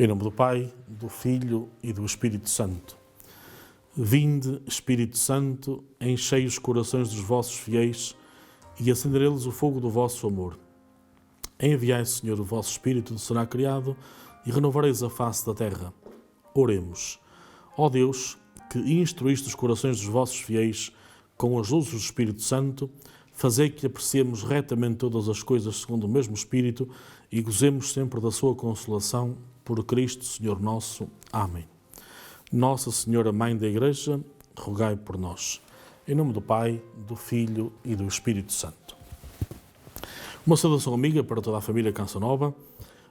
Em nome do Pai, do Filho e do Espírito Santo. Vinde, Espírito Santo, enchei os corações dos vossos fiéis e acendereis o fogo do vosso amor. Enviai, Senhor, o vosso Espírito, será criado, e renovareis a face da terra. Oremos. Ó Deus, que instruíste os corações dos vossos fiéis com as luzes do Espírito Santo, fazei que apreciemos retamente todas as coisas segundo o mesmo Espírito e gozemos sempre da sua consolação, por Cristo, Senhor nosso. Amém. Nossa Senhora, Mãe da Igreja, rogai por nós. Em nome do Pai, do Filho e do Espírito Santo. Uma saudação amiga para toda a família Canção Nova,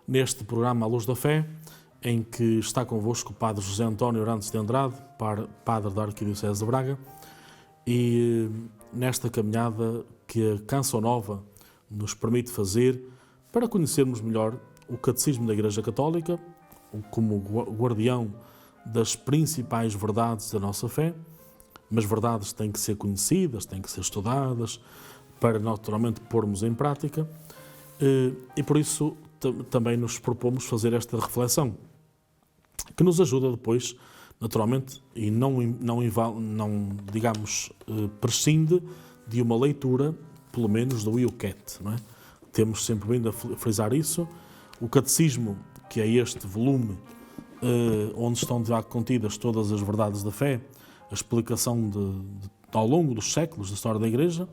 neste programa À Luz da Fé, em que está convosco o Padre José António Orantes de Andrade, Padre da Arquidiocese de Braga, e nesta caminhada que a Canção Nova nos permite fazer para conhecermos melhor o Catecismo da Igreja Católica, como guardião das principais verdades da nossa fé, mas verdades têm que ser conhecidas, têm que ser estudadas, para naturalmente pormos em prática, e por isso também nos propomos fazer esta reflexão, que nos ajuda depois, naturalmente, e não digamos, prescinde de uma leitura, pelo menos do IUCAT, não é? Temos sempre vindo a frisar isso. O Catecismo, que é este volume onde estão de facto contidas todas as verdades da fé, a explicação ao longo dos séculos da história da Igreja,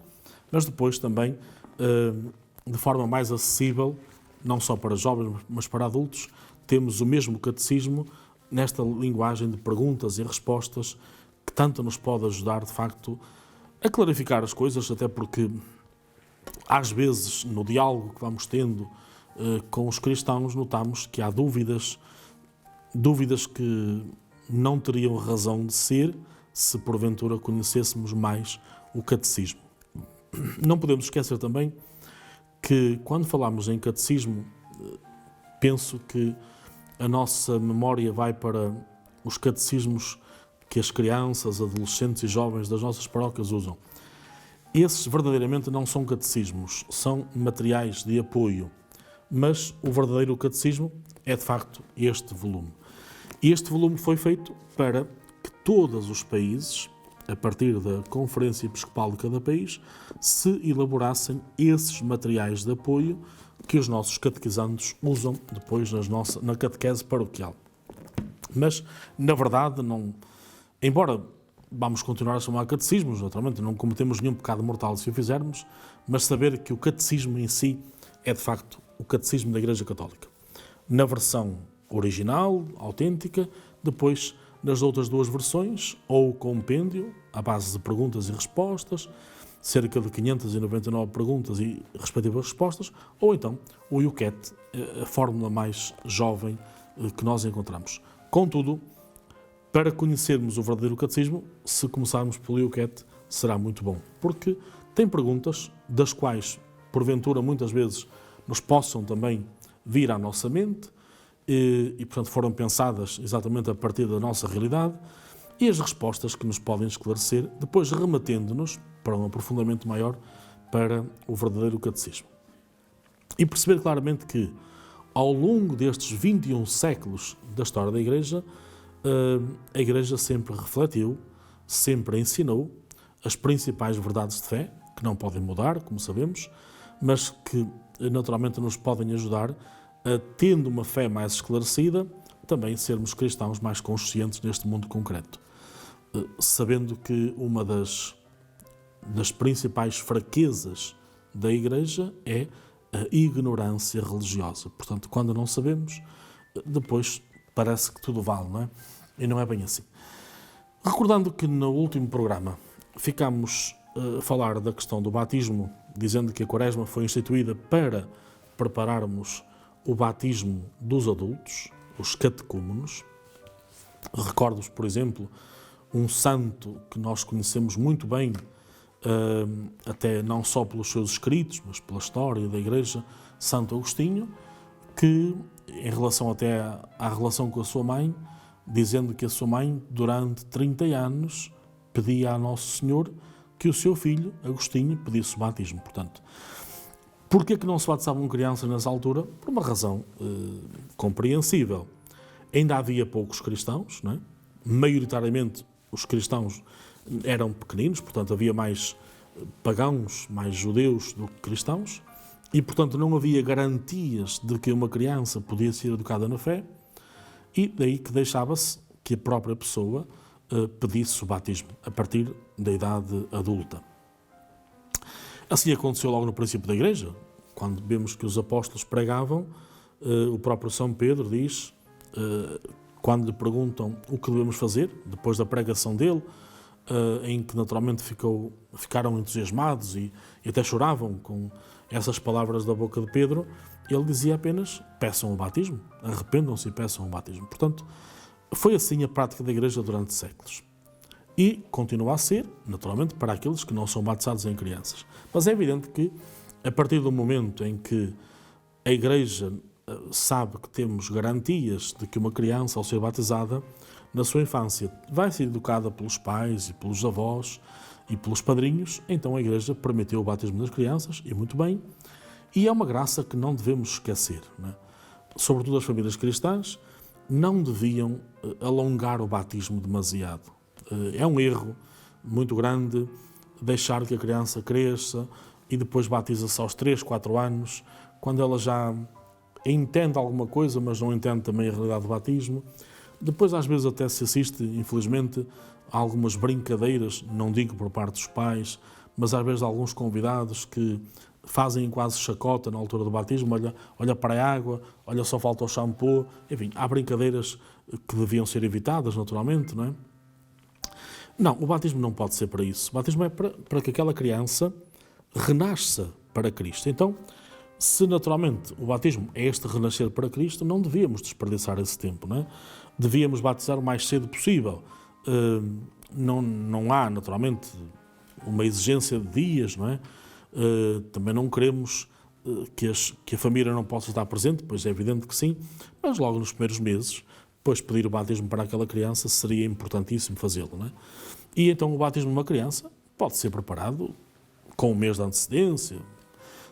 mas depois também, de forma mais acessível, não só para jovens, mas para adultos, temos o mesmo Catecismo nesta linguagem de perguntas e respostas que tanto nos pode ajudar, de facto, a clarificar as coisas, até porque, às vezes, no diálogo que vamos tendo com os cristãos, notamos que há dúvidas que não teriam razão de ser se porventura conhecêssemos mais o catecismo. Não podemos esquecer também que quando falamos em catecismo, penso que a nossa memória vai para os catecismos que as crianças, adolescentes e jovens das nossas paróquias usam. Esses verdadeiramente não são catecismos, são materiais de apoio. Mas o verdadeiro catecismo é, de facto, este volume. E este volume foi feito para que todos os países, a partir da Conferência Episcopal de cada país, se elaborassem esses materiais de apoio que os nossos catequizandos usam depois na catequese paroquial. Mas, na verdade, embora vamos continuar a chamar catecismos, naturalmente não cometemos nenhum pecado mortal se o fizermos, mas saber que o catecismo em si é, de facto, o Catecismo da Igreja Católica. Na versão original, autêntica, depois nas outras duas versões, ou o compêndio, à base de perguntas e respostas, cerca de 599 perguntas e respectivas respostas, ou então o IUCAT, a fórmula mais jovem que nós encontramos. Contudo, para conhecermos o verdadeiro catecismo, se começarmos pelo IUCAT, será muito bom, porque tem perguntas das quais, porventura, muitas vezes, nos possam também vir à nossa mente e, portanto, foram pensadas exatamente a partir da nossa realidade, e as respostas que nos podem esclarecer, depois remetendo-nos para um aprofundamento maior para o verdadeiro catecismo. E perceber claramente que, ao longo destes 21 séculos da história da Igreja, a Igreja sempre refletiu, sempre ensinou as principais verdades de fé, que não podem mudar, como sabemos, mas que naturalmente nos podem ajudar a, tendo uma fé mais esclarecida, também sermos cristãos mais conscientes neste mundo concreto. Sabendo que uma das principais fraquezas da Igreja é a ignorância religiosa. Portanto, quando não sabemos, depois parece que tudo vale, não é? E não é bem assim. Recordando que no último programa ficámos a falar da questão do batismo, dizendo que a Quaresma foi instituída para prepararmos o batismo dos adultos, os catecúmenos. Recordo-vos, por exemplo, um santo que nós conhecemos muito bem, até não só pelos seus escritos, mas pela história da Igreja, Santo Agostinho, que, em relação até à relação com a sua mãe, dizendo que a sua mãe, durante 30 anos, pedia a Nosso Senhor que o seu filho, Agostinho, pedisse o batismo. Portanto, porquê que não se batizavam crianças nessa altura? Por uma razão compreensível. ainda havia poucos cristãos, não é? Maioritariamente os cristãos eram pequeninos, portanto havia mais pagãos, mais judeus do que cristãos, e portanto não havia garantias de que uma criança podia ser educada na fé, e daí que deixava-se que a própria pessoa pedisse o batismo a partir da idade adulta. Assim aconteceu logo no princípio da Igreja, quando vemos que os apóstolos pregavam. O próprio São Pedro diz, quando lhe perguntam o que devemos fazer, depois da pregação dele, em que naturalmente ficaram entusiasmados e até choravam com essas palavras da boca de Pedro, ele dizia apenas: peçam o batismo, arrependam-se e peçam o batismo. Portanto, foi assim a prática da Igreja durante séculos. E continua a ser, naturalmente, para aqueles que não são batizados em crianças. Mas é evidente que, a partir do momento em que a Igreja sabe que temos garantias de que uma criança, ao ser batizada, na sua infância, vai ser educada pelos pais e pelos avós e pelos padrinhos, então a Igreja permitiu o batismo das crianças, e muito bem, e é uma graça que não devemos esquecer, não é? Sobretudo as famílias cristãs não deviam alongar o batismo demasiado. É um erro muito grande deixar que a criança cresça e depois batiza-se aos 3, 4 anos, quando ela já entende alguma coisa, mas não entende também a realidade do batismo. Depois, às vezes, até se assiste, infelizmente, a algumas brincadeiras, não digo por parte dos pais, mas às vezes alguns convidados que fazem quase chacota na altura do batismo: olha para a água, olha, só falta o shampoo. Enfim, há brincadeiras que deviam ser evitadas, naturalmente, não é? Não, o batismo não pode ser para isso. O batismo é para que aquela criança renasça para Cristo. Então, se naturalmente o batismo é este renascer para Cristo, não devíamos desperdiçar esse tempo, não é? Devíamos batizar o mais cedo possível. Não há, naturalmente, uma exigência de dias, não é? Também não queremos que a família não possa estar presente, pois é evidente que sim, mas logo nos primeiros meses, depois pedir o batismo para aquela criança, seria importantíssimo fazê-lo, não é? E então o batismo de uma criança pode ser preparado com um mês de antecedência,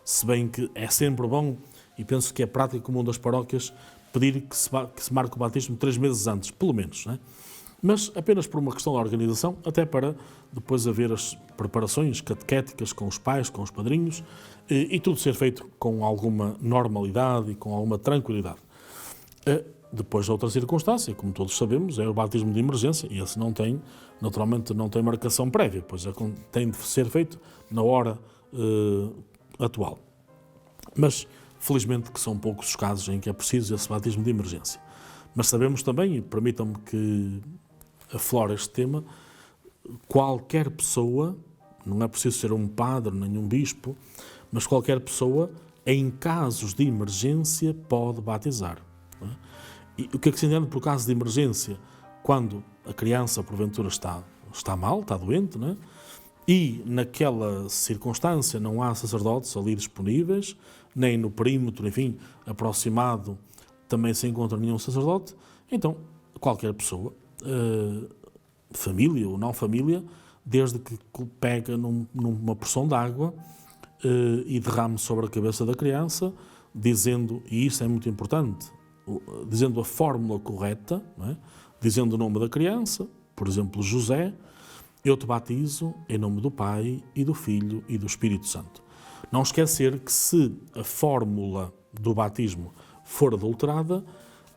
se bem que é sempre bom, e penso que é prática comum das paróquias, pedir que se marque o batismo 3 meses antes, pelo menos, não é? Mas apenas por uma questão de organização, até para depois haver as preparações catequéticas com os pais, com os padrinhos, e tudo ser feito com alguma normalidade e com alguma tranquilidade. Depois, outra circunstância, como todos sabemos, é o batismo de emergência, e esse naturalmente não tem marcação prévia, pois tem de ser feito na hora atual. Mas, felizmente, que são poucos os casos em que é preciso esse batismo de emergência. Mas sabemos também, e permitam-me que aflore este tema, qualquer pessoa, não é preciso ser um padre nem um bispo, mas qualquer pessoa, em casos de emergência, pode batizar. Não é? E o que é que se entende por caso de emergência? Quando a criança, porventura, está mal, está doente, não é? E naquela circunstância não há sacerdotes ali disponíveis, nem no perímetro, enfim, aproximado, também se encontra nenhum sacerdote, então qualquer pessoa, família ou não família, desde que pega numa porção de água e derrame sobre a cabeça da criança, dizendo, e isso é muito importante, dizendo a fórmula correta, não é? Dizendo o nome da criança, por exemplo, José: eu te batizo em nome do Pai e do Filho e do Espírito Santo. Não esquecer que se a fórmula do batismo for adulterada,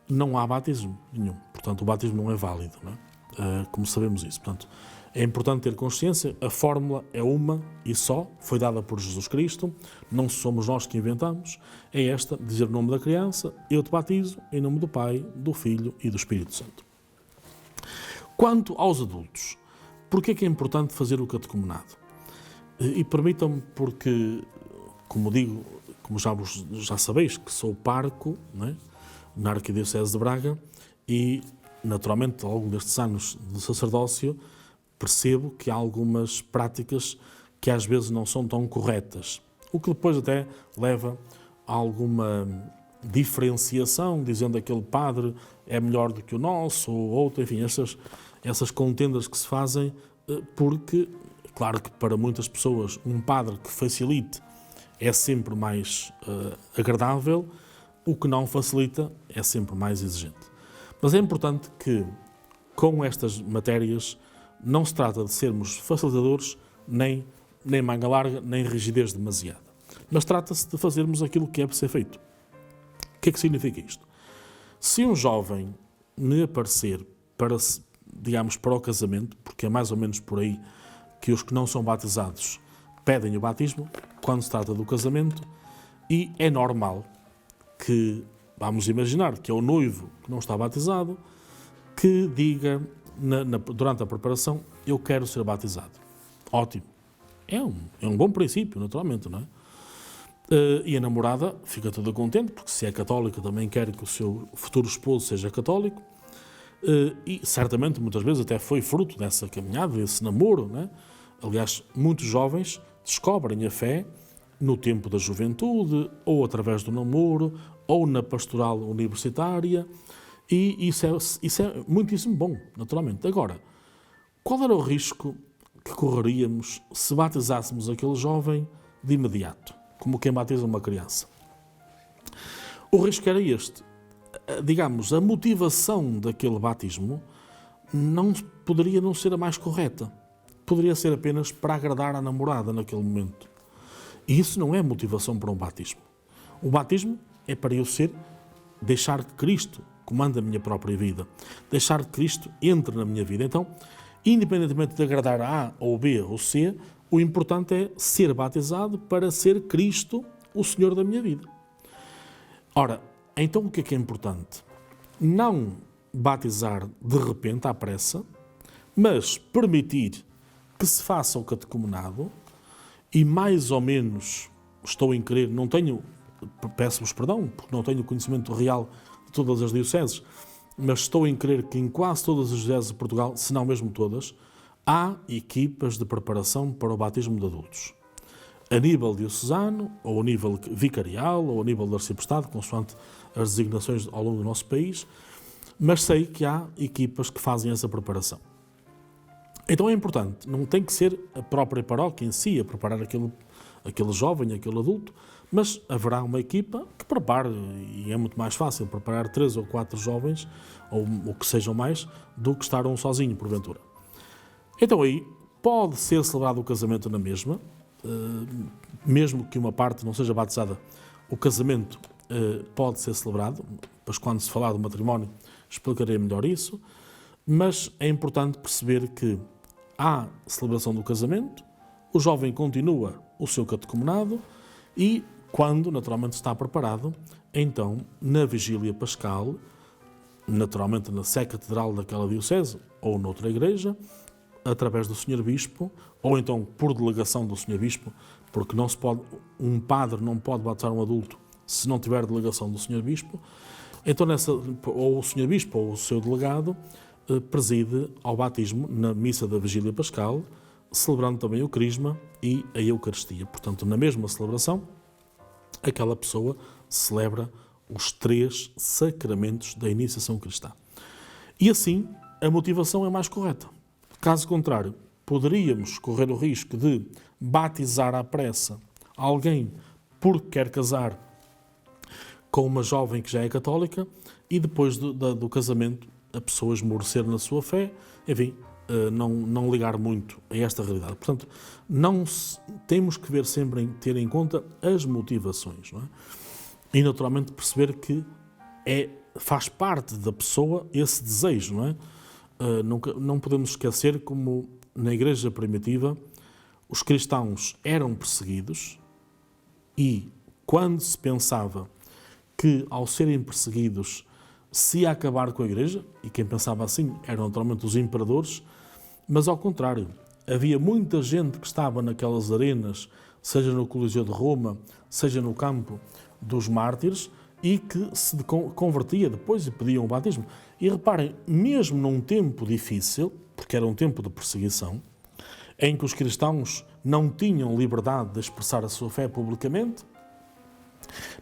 não há batismo nenhum. Portanto, o batismo não é válido, não é? Como sabemos isso. Portanto, é importante ter consciência, a fórmula é uma e só, foi dada por Jesus Cristo, não somos nós que inventamos, é esta: dizer o nome da criança: eu te batizo em nome do Pai, do Filho e do Espírito Santo. Quanto aos adultos, porquê que é importante fazer o catecumenado? E permitam-me, porque, como digo, como já sabeis, que sou pároco, não é? Na Arquidiocese de Braga, e naturalmente ao longo destes anos de sacerdócio percebo que há algumas práticas que às vezes não são tão corretas, o que depois até leva a alguma diferenciação, dizendo que aquele padre é melhor do que o nosso, ou outro, enfim, essas contendas que se fazem, porque, claro que para muitas pessoas um padre que facilite é sempre mais agradável, o que não facilita é sempre mais exigente. Mas é importante que, com estas matérias, não se trata de sermos facilitadores, nem manga larga, nem rigidez demasiada. Mas trata-se de fazermos aquilo que é para ser feito. O que é que significa isto? Se um jovem me aparecer para, digamos, para o casamento, porque é mais ou menos por aí que os que não são batizados pedem o batismo, quando se trata do casamento, e é normal que, vamos imaginar, que é o noivo que não está batizado, que diga durante a preparação, eu quero ser batizado. Ótimo. É um bom princípio, naturalmente, não é? E a namorada fica toda contente, porque se é católica também quer que o seu futuro esposo seja católico, e certamente muitas vezes até foi fruto dessa caminhada, desse namoro, não é? Aliás, muitos jovens descobrem a fé no tempo da juventude, ou através do namoro, ou na pastoral universitária, e isso é muitíssimo bom, naturalmente. Agora, qual era o risco que correríamos se batizássemos aquele jovem de imediato, como quem batiza uma criança? O risco era este. Digamos, a motivação daquele batismo poderia não ser a mais correta. Poderia ser apenas para agradar a namorada naquele momento. E isso não é motivação para um batismo. O batismo é para eu deixar que Cristo comande a minha própria vida, deixar que Cristo entre na minha vida. Então, independentemente de agradar a A ou B ou C, o importante é ser batizado para ser Cristo o Senhor da minha vida. Ora, então o que é importante? Não batizar de repente, à pressa, mas permitir que se faça o catecumenado e mais ou menos, estou em crer, peço-vos perdão, porque não tenho conhecimento real de todas as dioceses, mas estou em crer que em quase todas as dioceses de Portugal, se não mesmo todas, há equipas de preparação para o batismo de adultos. A nível diocesano, ou a nível vicarial, ou a nível do arciprestado, consoante as designações ao longo do nosso país, mas sei que há equipas que fazem essa preparação. Então é importante, não tem que ser a própria paróquia em si a preparar aquele jovem, aquele adulto, mas haverá uma equipa que prepare, e é muito mais fácil preparar 3 ou 4 jovens, ou que sejam mais, do que estar um sozinho, porventura. Então aí pode ser celebrado o casamento na mesma, mesmo que uma parte não seja batizada, o casamento pode ser celebrado, pois quando se falar do matrimónio explicarei melhor isso, mas é importante perceber que há celebração do casamento, o jovem continua o seu catecumenado e, quando naturalmente está preparado, então, na vigília pascal, naturalmente na Sé Catedral daquela diocese ou noutra igreja, através do Sr. Bispo, ou então por delegação do Sr. Bispo, porque um padre não pode batizar um adulto se não tiver delegação do Sr. Bispo, então ou o Sr. Bispo ou o seu delegado preside ao batismo na missa da vigília pascal, celebrando também o crisma e a Eucaristia. Portanto, na mesma celebração, aquela pessoa celebra os 3 sacramentos da iniciação cristã. E assim, a motivação é mais correta. Caso contrário, poderíamos correr o risco de batizar à pressa alguém porque quer casar com uma jovem que já é católica e depois do casamento a pessoa esmorecer na sua fé, enfim, não ligar muito a esta realidade. Portanto, temos que ter em conta as motivações, não é? E naturalmente perceber que faz parte da pessoa esse desejo, não é? Não podemos esquecer como na Igreja primitiva os cristãos eram perseguidos e quando se pensava que ao serem perseguidos se ia acabar com a Igreja, e quem pensava assim eram naturalmente os imperadores, mas ao contrário, havia muita gente que estava naquelas arenas, seja no Coliseu de Roma, seja no campo dos mártires, e que se convertia depois e pediam o batismo. E reparem, mesmo num tempo difícil, porque era um tempo de perseguição, em que os cristãos não tinham liberdade de expressar a sua fé publicamente,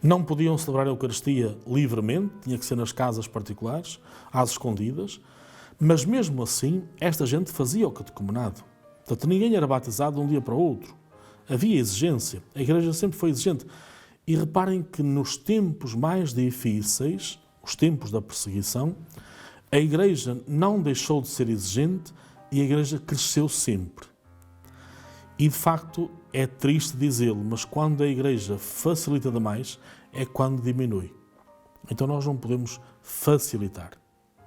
não podiam celebrar a Eucaristia livremente, tinha que ser nas casas particulares, às escondidas, mas mesmo assim, esta gente fazia o catecumenado. Portanto, ninguém era batizado de um dia para o outro. Havia exigência, a Igreja sempre foi exigente. E reparem que nos tempos mais difíceis, os tempos da perseguição, A Igreja não deixou de ser exigente e a Igreja cresceu sempre. E, de facto, é triste dizê-lo, mas quando a Igreja facilita demais, é quando diminui. Então nós não podemos facilitar.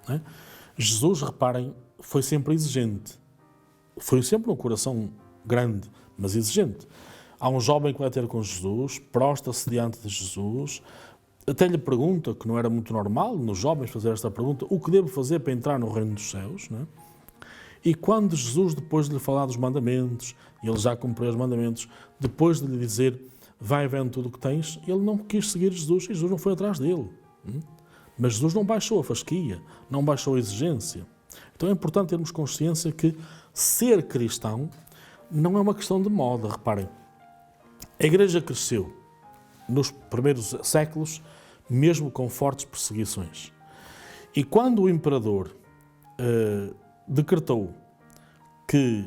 Não é? Jesus, reparem, foi sempre exigente. Foi sempre um coração grande, mas exigente. Há um jovem que vai ter com Jesus, prostra-se diante de Jesus, até lhe pergunta, que não era muito normal nos jovens fazer esta pergunta, o que devo fazer para entrar no reino dos céus? Não é? E quando Jesus, depois de lhe falar dos mandamentos, e ele já cumpriu os mandamentos, depois de lhe dizer, vai vendo tudo o que tens, ele não quis seguir Jesus, e Jesus não foi atrás dele. Mas Jesus não baixou a fasquia, não baixou a exigência. Então é importante termos consciência que ser cristão não é uma questão de moda, reparem. A Igreja cresceu nos primeiros séculos, mesmo com fortes perseguições. E quando o imperador decretou que,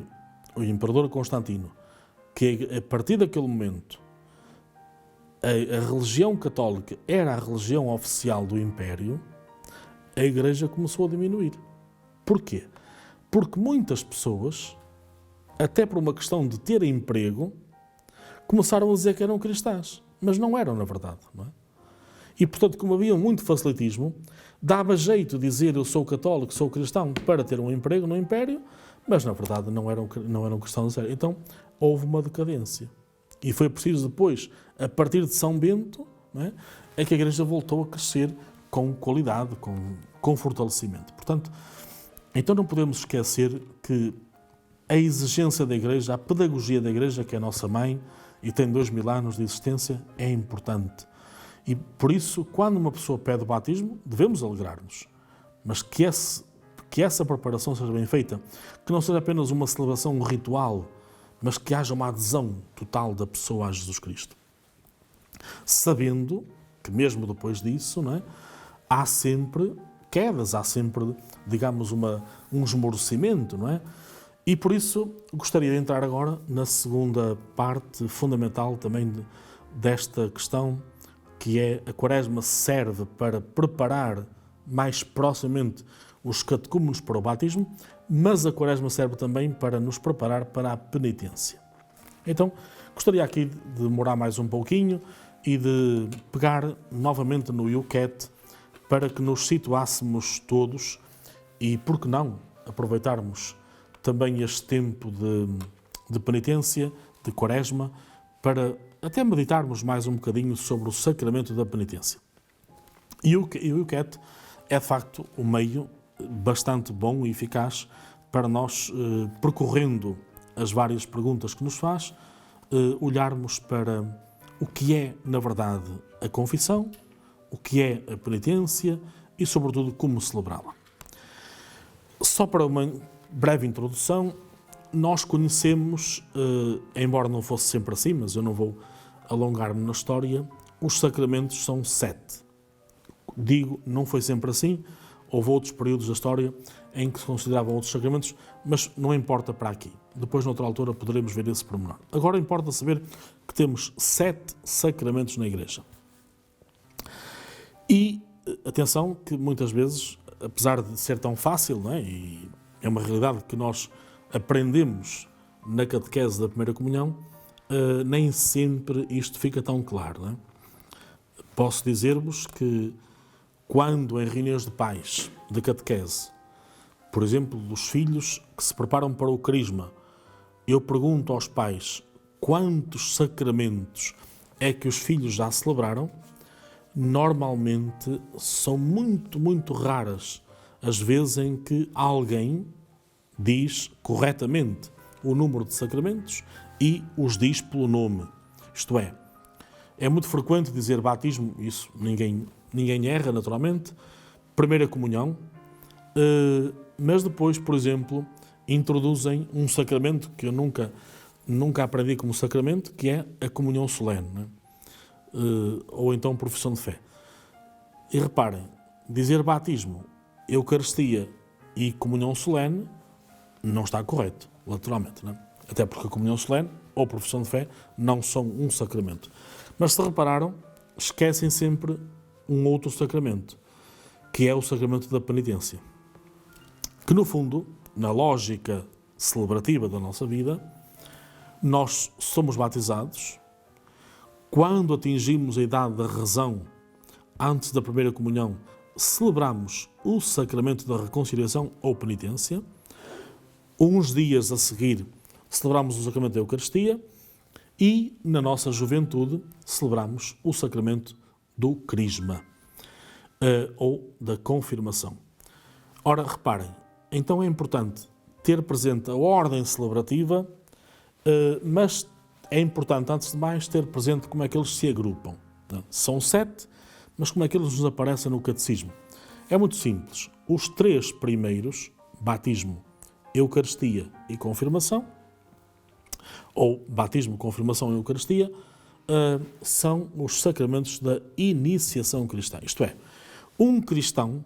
o imperador Constantino, que a partir daquele momento a religião católica era a religião oficial do Império, a Igreja começou a diminuir. Porquê? Porque muitas pessoas, até por uma questão de ter emprego, começaram a dizer que eram cristãs, mas não eram na verdade. Não é? E, portanto, como havia muito facilitismo, dava jeito de dizer eu sou católico, sou cristão, para ter um emprego no Império, mas na verdade não eram cristãos. Então, houve uma decadência. E foi preciso depois, a partir de São Bento, não é que a Igreja voltou a crescer com qualidade, com fortalecimento. Portanto, então não podemos esquecer que a exigência da Igreja, a pedagogia da Igreja, que é a nossa mãe e tem 2000 anos de existência, é importante. E por isso, quando uma pessoa pede o batismo, devemos alegrar-nos. Mas que essa preparação seja bem feita, que não seja apenas uma celebração, um ritual, mas que haja uma adesão total da pessoa a Jesus Cristo. Sabendo que mesmo depois disso, não é, há sempre quedas, há sempre, digamos, um esmorecimento, não é? E por isso gostaria de entrar agora na segunda parte fundamental também desta questão, que é a Quaresma serve para preparar mais proximamente os catecúmenos para o batismo, mas a Quaresma serve também para nos preparar para a penitência. Então, gostaria aqui de demorar mais um pouquinho e de pegar novamente no Yucat para que nos situássemos todos e, por que não, aproveitarmos também este tempo de penitência, de Quaresma, para até meditarmos mais um bocadinho sobre o sacramento da penitência. E o Yucat é, de facto, um meio bastante bom e eficaz para nós, percorrendo as várias perguntas que nos faz, olharmos para o que é, na verdade, a confissão, o que é a penitência e, sobretudo, como celebrá-la. Só para uma breve introdução, nós conhecemos, embora não fosse sempre assim, mas eu não vou alongar-me na história, os sacramentos são 7. Digo, não foi sempre assim, houve outros períodos da história em que se consideravam outros sacramentos, mas não importa para aqui. Depois, noutra altura, poderemos ver esse pormenor. Agora importa saber que temos 7 sacramentos na Igreja. E, atenção, que muitas vezes, apesar de ser tão fácil, não é? E é uma realidade que nós aprendemos na catequese da primeira comunhão, nem sempre isto fica tão claro. Não é? Posso dizer-vos que quando em reuniões de pais de catequese, por exemplo, dos filhos que se preparam para o crisma, eu pergunto aos pais quantos sacramentos é que os filhos já celebraram, normalmente são muito, muito raras as vezes em que alguém diz corretamente o número de sacramentos e os diz pelo nome. Isto é muito frequente dizer batismo, isso ninguém erra naturalmente, primeira comunhão, mas depois, por exemplo, introduzem um sacramento que eu nunca aprendi como sacramento, que é a comunhão solene, né? Ou então profissão de fé. E reparem, dizer batismo, Eucaristia e comunhão solene não está correto, lateralmente, né? Até porque a comunhão solene ou profissão de fé não são um sacramento. Mas se repararam, esquecem sempre um outro sacramento, que é o sacramento da penitência. que no fundo, na lógica celebrativa da nossa vida, nós somos batizados. Quando atingimos a idade da razão, antes da primeira comunhão, celebramos o sacramento da reconciliação ou penitência. Uns dias a seguir, celebramos o sacramento da Eucaristia e, na nossa juventude, celebramos o sacramento do crisma ou da confirmação. Ora, reparem, então é importante ter presente a ordem celebrativa, mas é importante, antes de mais, ter presente como é que eles se agrupam. São 7, mas como é que eles nos aparecem no catecismo? É muito simples. Os 3 primeiros, batismo, Eucaristia e confirmação, ou batismo, confirmação e Eucaristia, são os sacramentos da iniciação cristã. Isto é, um cristão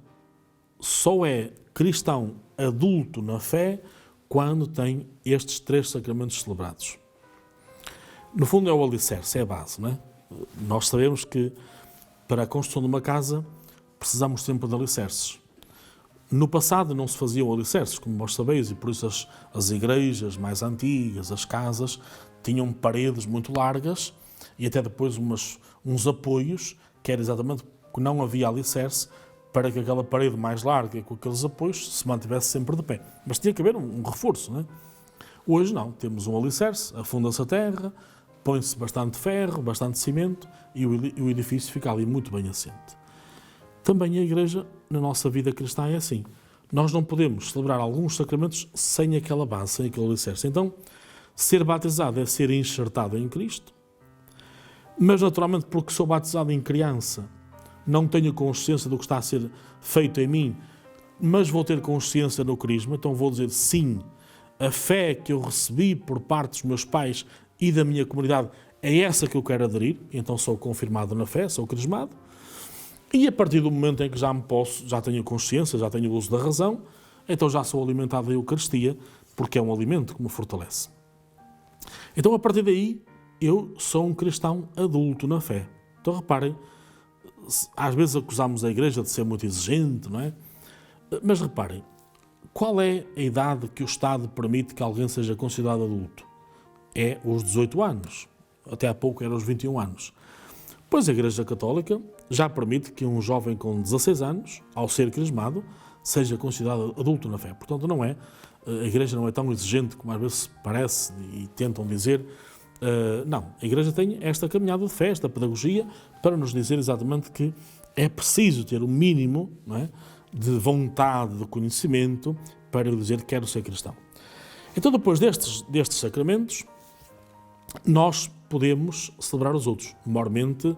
só é cristão adulto na fé quando tem estes 3 sacramentos celebrados. No fundo é o alicerce, é a base, não é? Nós sabemos que para a construção de uma casa precisamos sempre de alicerces. No passado não se faziam alicerces, como vós sabeis, e por isso as igrejas mais antigas, as casas, tinham paredes muito largas e até depois uns apoios, que era exatamente que não havia alicerce, para que aquela parede mais larga com aqueles apoios se mantivesse sempre de pé. Mas tinha que haver um reforço, não é? Hoje não, temos um alicerce, afunda-se a terra, põe-se bastante ferro, bastante cimento e o edifício fica ali muito bem assente. Também a Igreja, na nossa vida cristã, é assim. Nós não podemos celebrar alguns sacramentos sem aquela base, sem aquele alicerce. Então, ser batizado é ser enxertado em Cristo, mas naturalmente porque sou batizado em criança, não tenho consciência do que está a ser feito em mim, mas vou ter consciência no crisma, então vou dizer sim, a fé que eu recebi por parte dos meus pais e da minha comunidade é essa que eu quero aderir, então sou confirmado na fé, sou crismado, e a partir do momento em que já tenho consciência, já tenho o uso da razão, então já sou alimentado da Eucaristia, porque é um alimento que me fortalece. Então a partir daí, eu sou um cristão adulto na fé. Então reparem, às vezes acusamos a Igreja de ser muito exigente, não é? Mas reparem, qual é a idade que o Estado permite que alguém seja considerado adulto? É os 18 anos. Até há pouco eram os 21 anos. Pois a Igreja Católica já permite que um jovem com 16 anos, ao ser crismado, seja considerado adulto na fé. Portanto, a Igreja não é tão exigente como às vezes parece e tentam dizer. Não, a Igreja tem esta caminhada de fé, esta pedagogia, para nos dizer exatamente que é preciso ter o mínimo, não é, de vontade, de conhecimento, para dizer que quero ser cristão. Então, depois destes sacramentos, nós podemos celebrar os outros, maiormente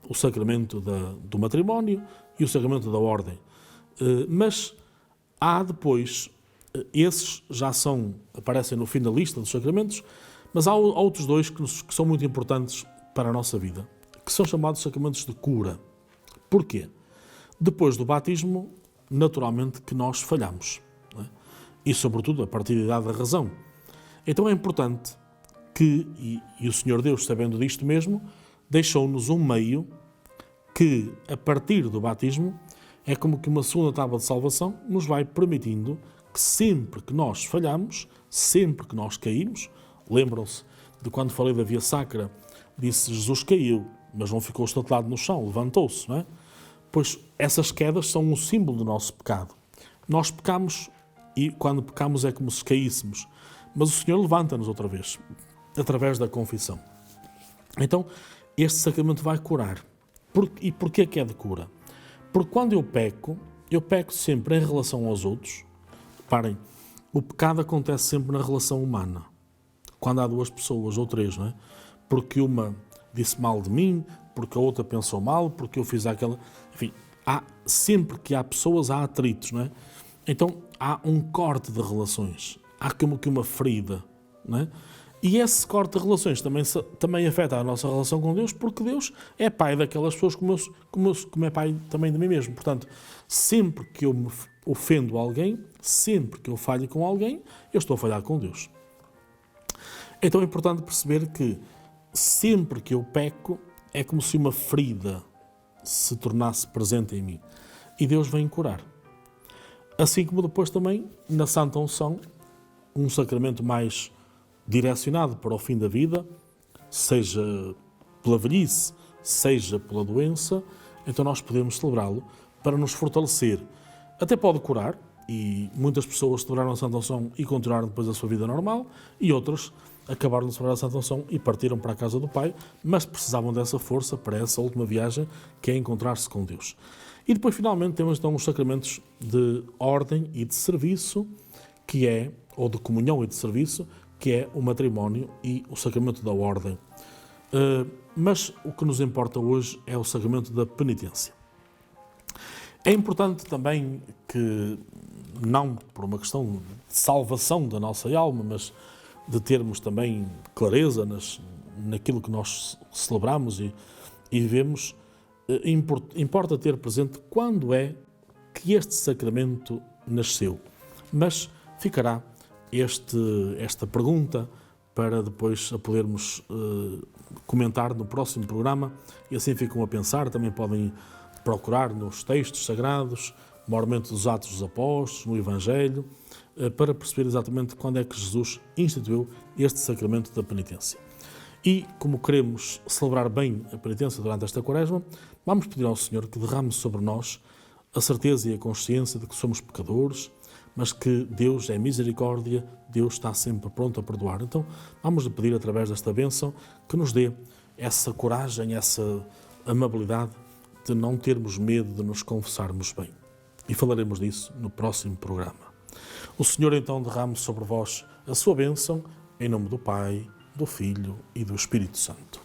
o sacramento do matrimónio e o sacramento da ordem. Mas há depois, esses já aparecem no fim da lista dos sacramentos, mas há outros 2 que são muito importantes para a nossa vida, que são chamados sacramentos de cura. Porquê? Depois do batismo, naturalmente que nós falhamos, não é? E sobretudo a partir da idade da razão. Então é importante que, e o Senhor Deus, sabendo disto mesmo, deixou-nos um meio que, a partir do batismo, é como que uma segunda tábua de salvação nos vai permitindo que sempre que nós falhamos, sempre que nós caímos, lembram-se de quando falei da Via Sacra, disse Jesus caiu, mas não ficou estatelado no chão, levantou-se, não é? Pois essas quedas são um símbolo do nosso pecado. Nós pecamos e quando pecamos é como se caíssemos, mas o Senhor levanta-nos outra vez, através da confissão. Então, este sacramento vai curar. E porquê que é de cura? Porque quando eu peco sempre em relação aos outros. Reparem, o pecado acontece sempre na relação humana. Quando há 2 pessoas ou 3, não é? Porque uma disse mal de mim, porque a outra pensou mal, porque eu fiz aquela... Enfim, sempre que há pessoas, há atritos, não é? Então, há um corte de relações. Há como que uma ferida, não é? E esse corte de relações também afeta a nossa relação com Deus, porque Deus é pai daquelas pessoas como é pai também de mim mesmo. Portanto, sempre que eu me ofendo alguém, sempre que eu falho com alguém, eu estou a falhar com Deus. Então é importante perceber que sempre que eu peco, é como se uma ferida se tornasse presente em mim. E Deus vem curar. Assim como depois também na Santa Unção, um sacramento mais direcionado para o fim da vida, seja pela velhice, seja pela doença, então nós podemos celebrá-lo para nos fortalecer. Até pode curar, e muitas pessoas celebraram a Santa Unção e continuaram depois a sua vida normal, e outras acabaram de celebrar a Santa Unção e partiram para a casa do Pai, mas precisavam dessa força para essa última viagem, que é encontrar-se com Deus. E depois, finalmente, temos então os sacramentos de ordem e de serviço, que é, ou de comunhão e de serviço, que é o matrimónio e o sacramento da ordem. Mas o que nos importa hoje é o sacramento da penitência. É importante também que, não por uma questão de salvação da nossa alma, mas de termos também clareza naquilo que nós celebramos e vivemos, importa ter presente quando é que este sacramento nasceu. Mas ficará esta pergunta para depois a podermos comentar no próximo programa, e assim ficam a pensar. Também podem procurar nos textos sagrados, maiormente dos Atos dos Apóstolos, no Evangelho, para perceber exatamente quando é que Jesus instituiu este sacramento da penitência. E, como queremos celebrar bem a penitência durante esta Quaresma, vamos pedir ao Senhor que derrame sobre nós a certeza e a consciência de que somos pecadores, mas que Deus é misericórdia, Deus está sempre pronto a perdoar. Então, vamos lhe pedir, através desta bênção, que nos dê essa coragem, essa amabilidade de não termos medo de nos confessarmos bem. E falaremos disso no próximo programa. O Senhor então derrame sobre vós a sua bênção, em nome do Pai, do Filho e do Espírito Santo.